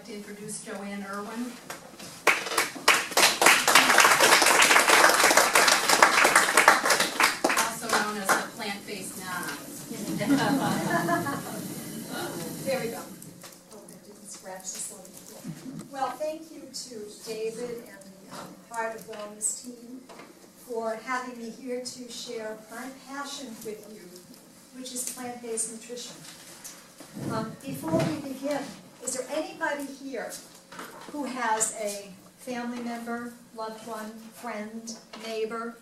like to introduce Joanne Irwin. Also known as the plant-based nana. There we go. Oh, I didn't scratch the slide. Well, thank you to David and the Heart of Wellness team for having me here to share my passion with you, which is plant-based nutrition. Before we begin, is there anybody here who has a family member, loved one, friend, neighbor,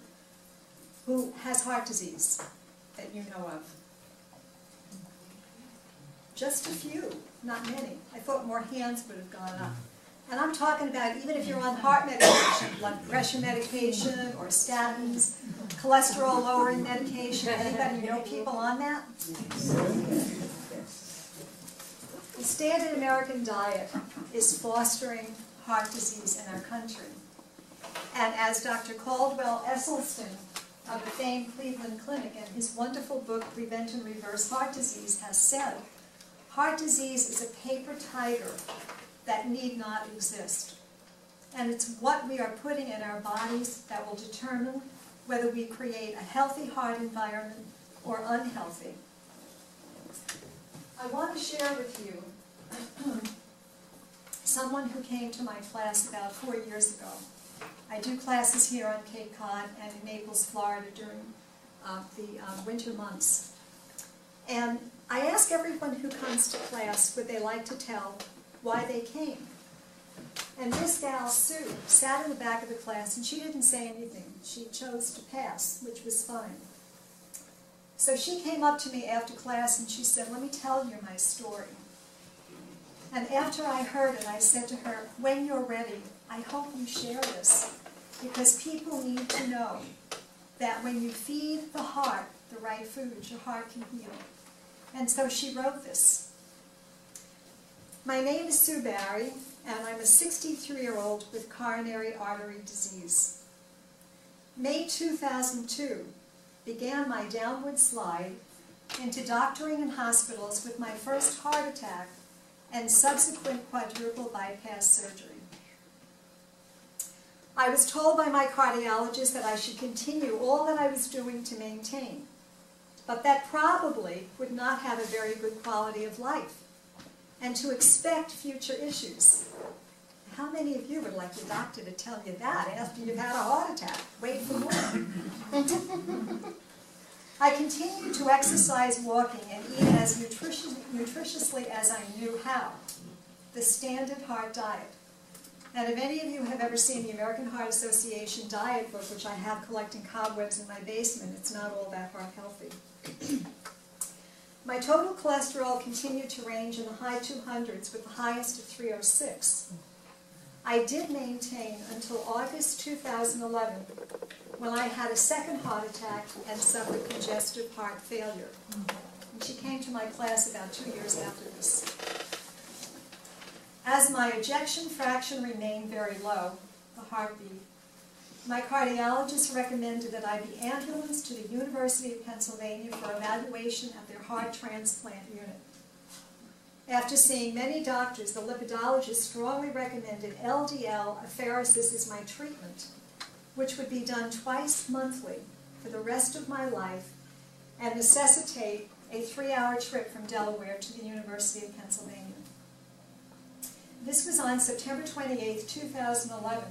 who has heart disease that you know of? Just a few, not many. I thought more hands would have gone up. And I'm talking about even if you're on heart medication, blood pressure medication, or statins, cholesterol lowering medication. Anybody know people on that? The standard American diet is fostering heart disease in our country. And as Dr. Caldwell Esselstyn of the famed Cleveland Clinic in his wonderful book, Prevent and Reverse Heart Disease, has said, heart disease is a paper tiger that need not exist. And it's what we are putting in our bodies that will determine whether we create a healthy heart environment or unhealthy. I want to share with you someone who came to my class about 4 years ago. I do classes here on Cape Cod and in Naples, Florida during the winter months. And I ask everyone who comes to class would they like to tell why they came. And this gal, Sue, sat in the back of the class and she didn't say anything. She chose to pass, which was fine. So she came up to me after class and she said, "Let me tell you my story." And after I heard it, I said to her, "When you're ready, I hope you share this, because people need to know that when you feed the heart the right foods, your heart can heal." And so she wrote this. My name is Sue Barry, and I'm a 63-year-old with coronary artery disease. May 2002 began my downward slide into doctoring in hospitals with my first heart attack and subsequent quadruple bypass surgery. I was told by my cardiologist that I should continue all that I was doing to maintain, but that probably would not have a very good quality of life, and to expect future issues. How many of you would like your doctor to tell you that after you've had a heart attack? Wait for more. I continued to exercise, walking, and eat as nutritiously as I knew how. The standard heart diet. And if any of you have ever seen the American Heart Association diet book, which I have collecting cobwebs in my basement, it's not all that heart healthy. My total cholesterol continued to range in the high 200s with the highest of 306. I did maintain until August 2011, when I had a second heart attack and suffered congestive heart failure. And she came to my class about 2 years after this. As my ejection fraction remained very low, the heartbeat, my cardiologist recommended that I be ambulanced to the University of Pennsylvania for evaluation at their heart transplant unit. After seeing many doctors, the lipidologist strongly recommended LDL apheresis as my treatment, which would be done twice monthly for the rest of my life and necessitate a 3-hour trip from Delaware to the University of Pennsylvania. This was on September 28, 2011,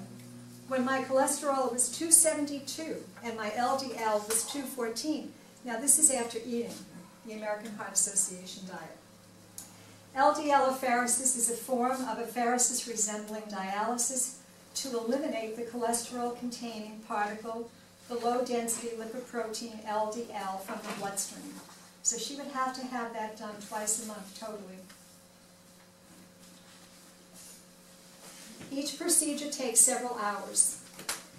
when my cholesterol was 272 and my LDL was 214. Now this is after eating the American Heart Association diet. LDL apheresis is a form of apheresis resembling dialysis to eliminate the cholesterol-containing particle, the low-density lipoprotein LDL, from the bloodstream. So she would have to have that done twice a month totally. Each procedure takes several hours.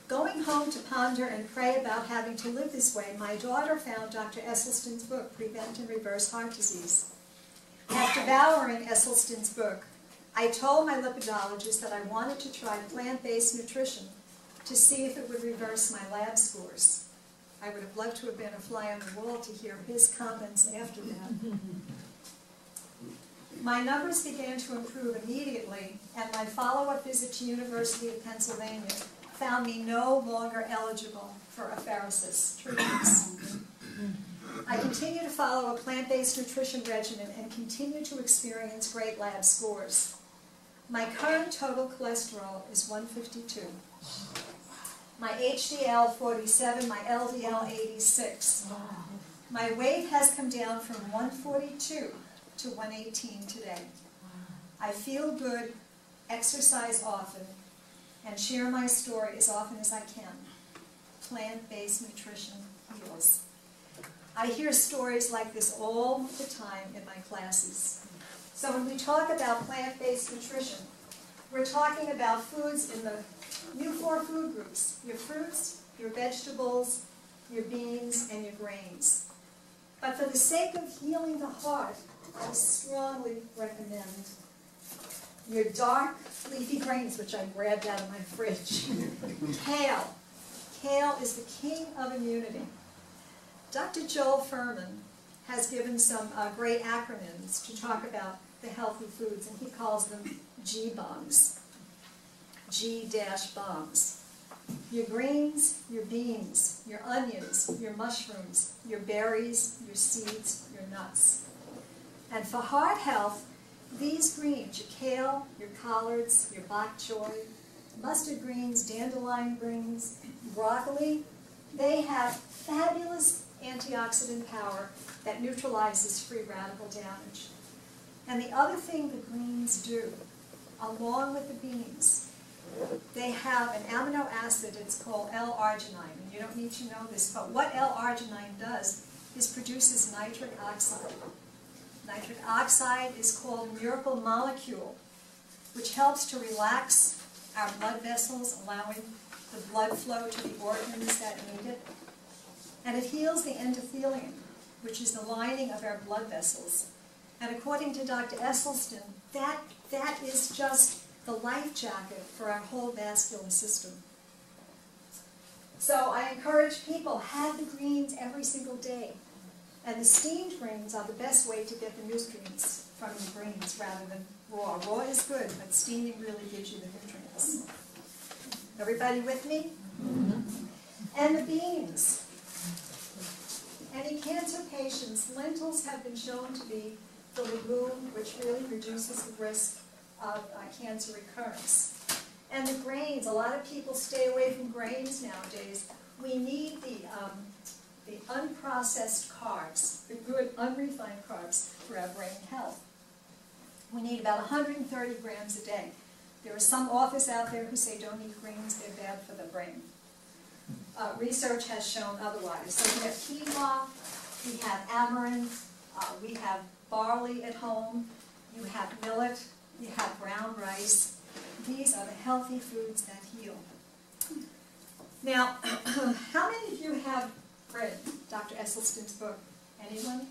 Going home to ponder and pray about having to live this way, my daughter found Dr. Esselstyn's book, Prevent and Reverse Heart Disease. After devouring Esselstyn's book, I told my lipidologist that I wanted to try plant-based nutrition to see if it would reverse my lab scores. I would have loved to have been a fly on the wall to hear his comments after that. My numbers began to improve immediately, and my follow-up visit to University of Pennsylvania found me no longer eligible for apheresis treatments. I continue to follow a plant-based nutrition regimen and continue to experience great lab scores. My current total cholesterol is 152. My HDL 47, my LDL 86. My weight has come down from 142 to 118 today. I feel good, exercise often, and share my story as often as I can. Plant-based nutrition heals. I hear stories like this all the time in my classes. So when we talk about plant-based nutrition, we're talking about foods in the new 4 food groups: your fruits, your vegetables, your beans, and your grains. But for the sake of healing the heart, I strongly recommend your dark leafy greens, which I grabbed out of my fridge. Kale. Kale is the king of immunity. Dr. Joel Furman has given some great acronyms to talk about the healthy foods, and he calls them G-bombs. G-bombs. Your greens, your beans, your onions, your mushrooms, your berries, your seeds, your nuts. And for heart health, these greens, your kale, your collards, your bok choy, mustard greens, dandelion greens, broccoli, they have fabulous antioxidant power that neutralizes free radical damage. And the other thing the greens do, along with the beans, they have an amino acid, it's called L-arginine, and you don't need to know this, but what L-arginine does is produces nitric oxide. Nitric oxide is called a miracle molecule, which helps to relax our blood vessels, allowing the blood flow to the organs that need it. And it heals the endothelium, which is the lining of our blood vessels. And according to Dr. Esselstyn, that is just the life jacket for our whole vascular system. So I encourage people, have the greens every single day. And the steamed greens are the best way to get the nutrients from the greens rather than raw. Raw is good, but steaming really gives you the nutrients. Everybody with me? Mm-hmm. And the beans. Any cancer patients, lentils have been shown to be the legume which really reduces the risk of cancer recurrence. And the grains, a lot of people stay away from grains nowadays. We need the unprocessed carbs, the good unrefined carbs for our brain health. We need about 130 grams a day. There are some authors out there who say don't eat greens, they're bad for the brain. Research has shown otherwise. So we have quinoa, we have amaranth, we have barley at home, you have millet, you have brown rice. These are the healthy foods that heal. Now, how many of you have read Dr. Esselstyn's book? Anyone?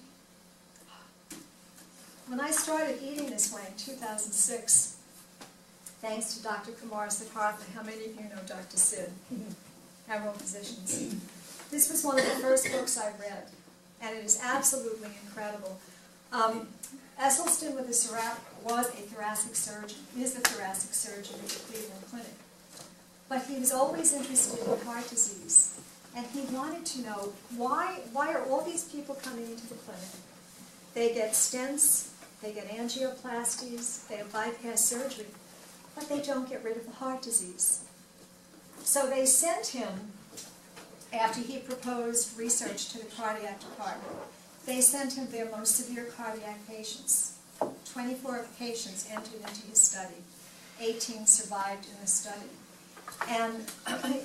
When I started eating this way in 2006, thanks to Dr. Kumaris at Hartley, how many of you know Dr. Sid? Our own physicians. This was one of the first books I read, and it is absolutely incredible. Esselstyn was a thoracic surgeon, is a thoracic surgeon at the Cleveland Clinic. But he was always interested in heart disease, and he wanted to know why are all these people coming into the clinic? They get stents, they get angioplasties, they have bypass surgery, but they don't get rid of the heart disease. So they sent him, after he proposed research to the cardiac department, they sent him their most severe cardiac patients. 24 patients entered into his study. 18 survived in the study. And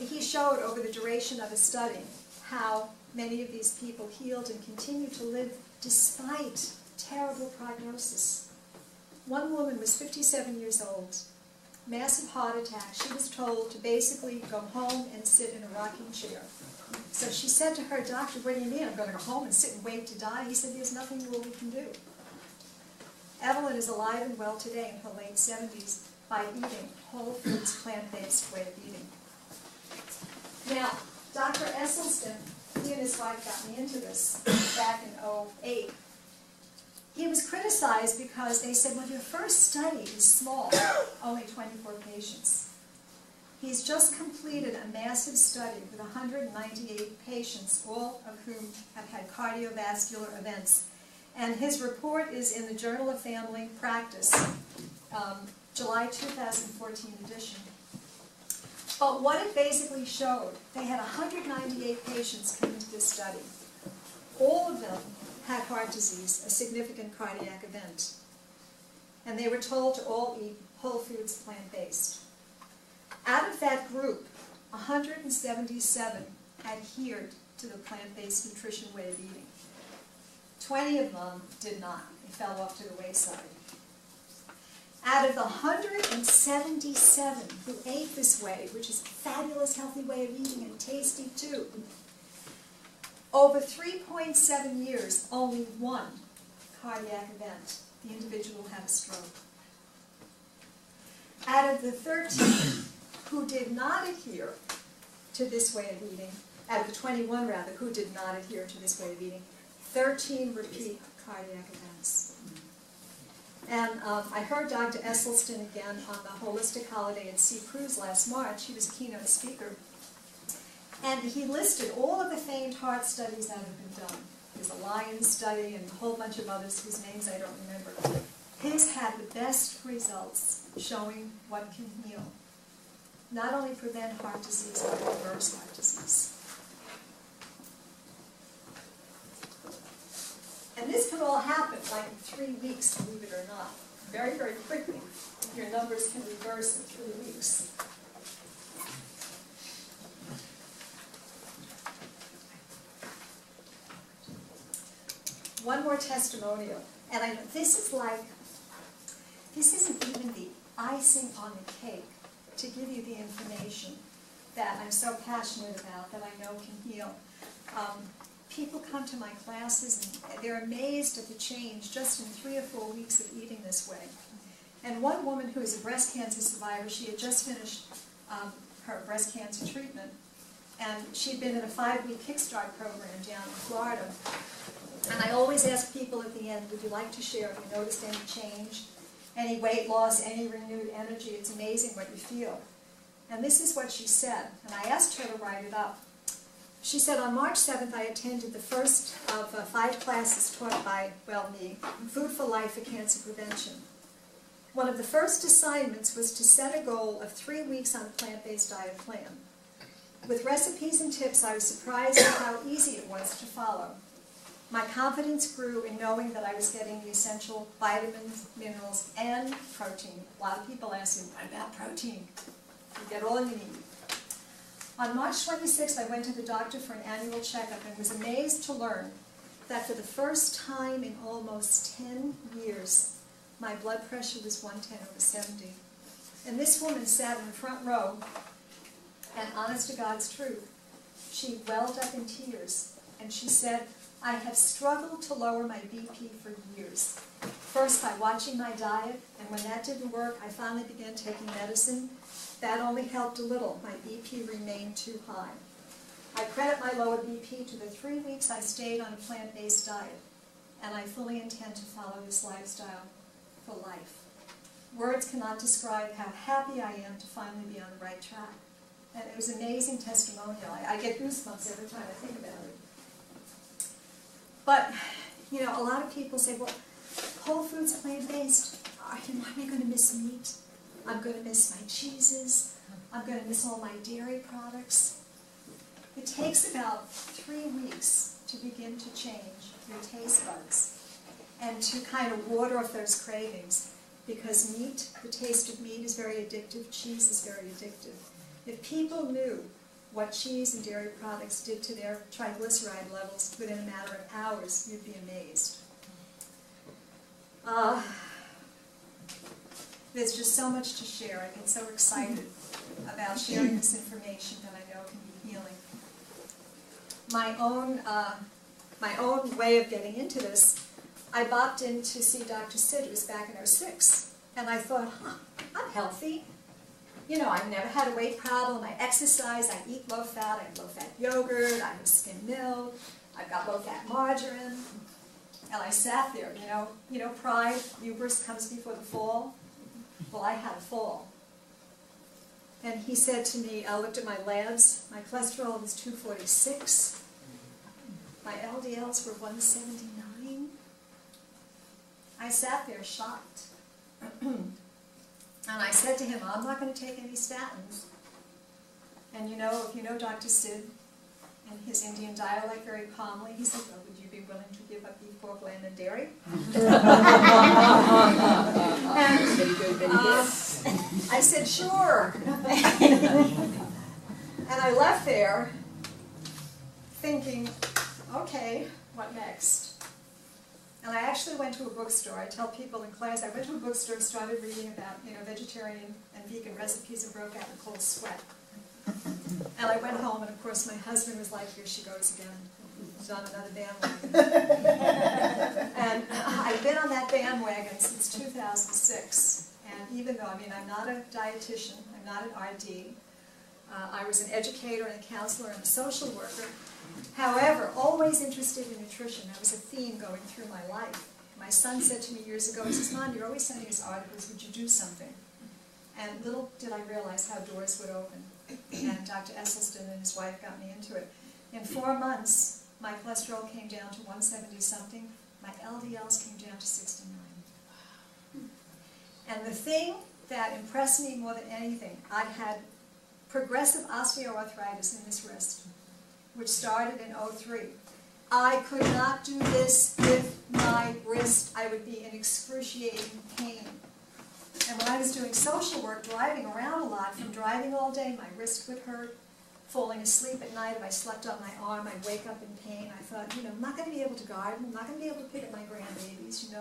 he showed over the duration of his study how many of these people healed and continue to live despite terrible prognosis. One woman was 57 years old, massive heart attack. She was told to basically go home and sit in a rocking chair. So she said to her doctor, "What do you mean? I'm going to go home and sit and wait to die?" He said, "There's nothing more we can do." Evelyn is alive and well today in her late 70s by eating whole foods, plant-based way of eating. Now, Dr. Esselstyn, he and his wife got me into this back in 2008. he was criticized because they said, well, your first study is small, only 24 patients. He's just completed a massive study with 198 patients, all of whom have had cardiovascular events. And his report is in the Journal of Family Practice, July 2014 edition. But what it basically showed, they had 198 patients come into this study. All of them had heart disease, a significant cardiac event. And they were told to all eat whole foods, plant-based. Out of that group, 177 adhered to the plant-based nutrition way of eating. 20 of them did not. They fell off to the wayside. Out of the 177 who ate this way, which is a fabulous, healthy way of eating and tasty too, over 3.7 years, only one cardiac event. The individual had a stroke. Out of the 13 who did not adhere to this way of eating, out of the 21 rather, who did not adhere to this way of eating, 13 repeat cardiac events. And I heard Dr. Esselstyn again on the Holistic Holiday at Sea Cruise last March. He was a keynote speaker. And he listed all of the famed heart studies that have been done. There's a Lion study and a whole bunch of others whose names I don't remember. His had the best results showing what can heal. Not only prevent heart disease, but reverse heart disease. And this can all happen like in 3 weeks, believe it or not. Very, very quickly. Your numbers can reverse in 3 weeks. One more testimonial. And I know this isn't even the icing on the cake to give you the information that I'm so passionate about, that I know can heal. People come to my classes and they're amazed at the change just in 3 or 4 weeks of eating this way. And one woman who is a breast cancer survivor, she had just finished her breast cancer treatment, and she'd been in a 5-week Kickstart program down in Florida. And I always ask people at the end, would you like to share if you noticed any change, any weight loss, any renewed energy? It's amazing what you feel. And this is what she said, and I asked her to write it up. She said, on March 7th, I attended the first of 5 classes taught by, well, me, Food for Life for Cancer Prevention. One of the first assignments was to set a goal of 3 weeks on a plant-based diet plan. With recipes and tips, I was surprised at how easy it was to follow. My confidence grew in knowing that I was getting the essential vitamins, minerals, and protein. A lot of people ask me, what about protein? You get all you need. On March 26th, I went to the doctor for an annual checkup and was amazed to learn that for the first time in almost 10 years, my blood pressure was 110/70. And this woman sat in the front row, and honest to God's truth, she welled up in tears, and she said, I have struggled to lower my BP for years. First by watching my diet, and when that didn't work, I finally began taking medicine. That only helped a little. My BP remained too high. I credit my lower BP to the 3 weeks I stayed on a plant-based diet, and I fully intend to follow this lifestyle for life. Words cannot describe how happy I am to finally be on the right track. And it was an amazing testimonial. I get goosebumps every time I think about it. But, you know, a lot of people say, well, whole foods, plant-based, am I going to miss meat? I'm going to miss my cheeses. I'm going to miss all my dairy products. It takes about 3 weeks to begin to change your taste buds and to kind of ward off those cravings, because meat, the taste of meat is very addictive. Cheese is very addictive. If people knew what cheese and dairy products did to their triglyceride levels within a matter of hours, you'd be amazed. There's just so much to share. I get so excited about sharing this information that I know can be healing. My own way of getting into this, I bopped in to see Dr. Sidris back in '06, and I thought, I'm healthy. You know, I've never had a weight problem. I exercise, I eat low-fat, I have low-fat yogurt, I have skim milk, I've got low-fat margarine. And I sat there, pride, hubris comes before the fall. Well, I had a fall. And he said to me, I looked at my labs, my cholesterol was 246, my LDLs were 179. I sat there shocked. And I said to him, I'm not going to take any statins. And if you know Dr. Sid, in his Indian dialect very calmly, he said, well, would you be willing to give up beef, pork, lamb, and dairy? I said, sure. And I left there thinking, okay, what next? And I actually went to a bookstore. I tell people in class, I went to a bookstore, started reading about vegetarian and vegan recipes, and broke out in a cold sweat. And I went home, and of course my husband was like, here she goes again. She's on another bandwagon. And I've been on that bandwagon since 2006. And even though, I'm not a dietitian, I'm not an RD, I was an educator and a counselor and a social worker. However, always interested in nutrition. That was a theme going through my life. My son said to me years ago, he says, Mom, you're always sending us articles, would you do something? And little did I realize how doors would open. And Dr. Esselstyn and his wife got me into it. In 4 months, my cholesterol came down to 170-something. My LDLs came down to 69. And the thing that impressed me more than anything, I had progressive osteoarthritis in this wrist, which started in '03. I could not do this with my wrist. I would be in excruciating pain. And when I was doing social work, driving around a lot, from driving all day, my wrist would hurt. Falling asleep at night, if I slept on my arm, I'd wake up in pain. I thought, I'm not going to be able to garden. I'm not going to be able to pick up my grandbabies,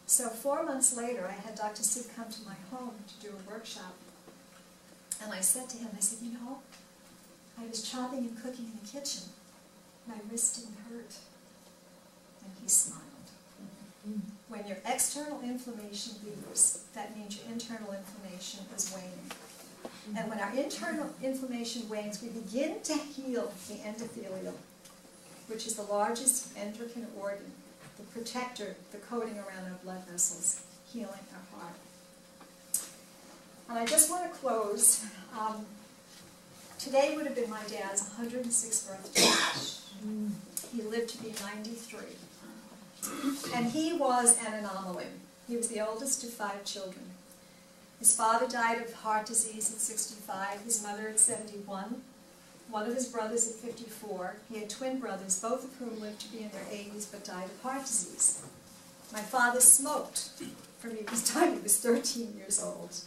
So 4 months later, I had Dr. Sid come to my home to do a workshop. And I said to him, I said, I was chopping and cooking in the kitchen. My wrist didn't hurt. And he smiled. When your external inflammation leaves, that means your internal inflammation is waning. And when our internal inflammation wanes, we begin to heal the endothelium, which is the largest endocrine organ, the protector, the coating around our blood vessels, healing our heart. And I just want to close. Today would have been my dad's 106th birthday. He lived to be 93. And he was an anomaly. He was the oldest of 5 children. His father died of heart disease at 65, his mother at 71, one of his brothers at 54. He had twin brothers, both of whom lived to be in their 80s but died of heart disease. My father smoked from the time he was 13 years old.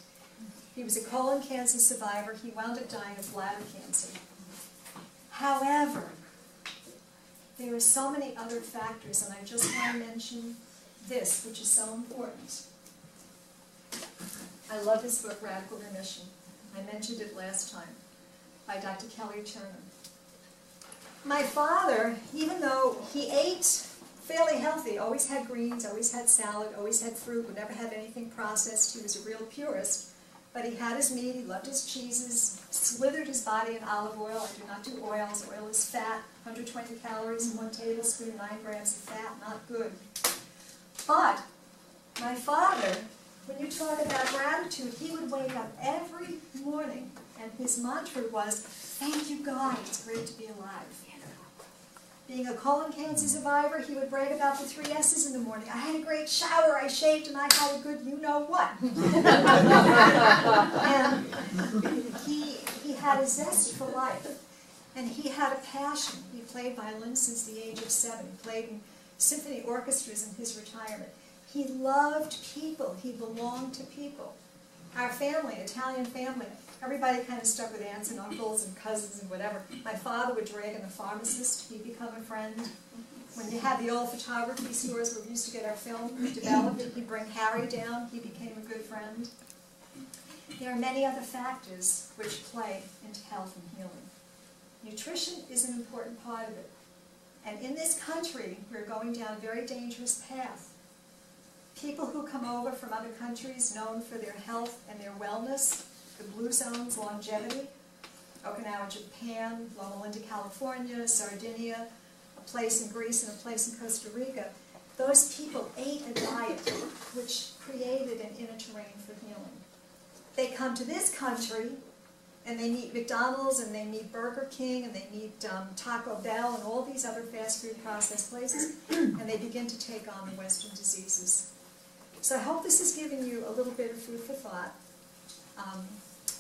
He was a colon cancer survivor. He wound up dying of bladder cancer. However, there are so many other factors, and I just want to mention this, which is so important. I love his book, Radical Remission. I mentioned it last time, by Dr. Kelly Turner. My father, even though he ate fairly healthy, always had greens, always had salad, always had fruit, would never have anything processed, he was a real purist, but he had his meat, he loved his cheeses, slithered his body in olive oil. I do not do oils. Oil is fat, 120 calories in 1 tablespoon, 9 grams of fat, not good. But my father, when you talk about gratitude, he would wake up every morning and his mantra was, thank you God, it's great to be alive. Being a colon cancer survivor, he would brag about the 3 S's in the morning. I had a great shower, I shaved, and I had a good you-know-what. And he had a zest for life. And he had a passion. He played violin since the age of 7. He played in symphony orchestras in his retirement. He loved people. He belonged to people. Our family, Italian family, everybody kind of stuck with aunts and uncles and cousins and whatever. My father would drag in the pharmacist. He'd become a friend. When you had the old photography stores where we used to get our film developed, he'd bring Harry down. He became a good friend. There are many other factors which play into health and healing. Nutrition is an important part of it. And in this country, we're going down a very dangerous path. People who come over from other countries known for their health and their wellness, the blue zones, longevity, Okinawa, Japan, Loma Linda, California, Sardinia, up place in Greece and a place in Costa Rica, those people ate a diet which created an inner terrain for healing. They come to this country and they meet McDonald's and they meet Burger King and they meet Taco Bell and all these other fast food processed places, and they begin to take on the Western diseases. So I hope this has given you a little bit of food for thought.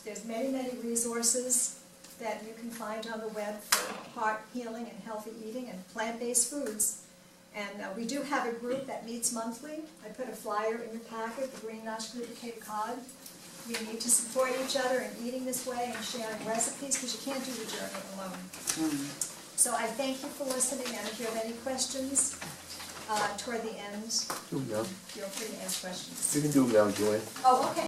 There's many, many resources that you can find on the web for heart healing and healthy eating and plant-based foods. And we do have a group that meets monthly. I put a flyer in your packet, the Green Notch Group of Cape Cod. We need to support each other in eating this way and sharing recipes, because you can't do the journey alone. So I thank you for listening, and if you have any questions toward the end, Do it now. feel free to ask questions. You can do it now, Joanne. Oh, okay.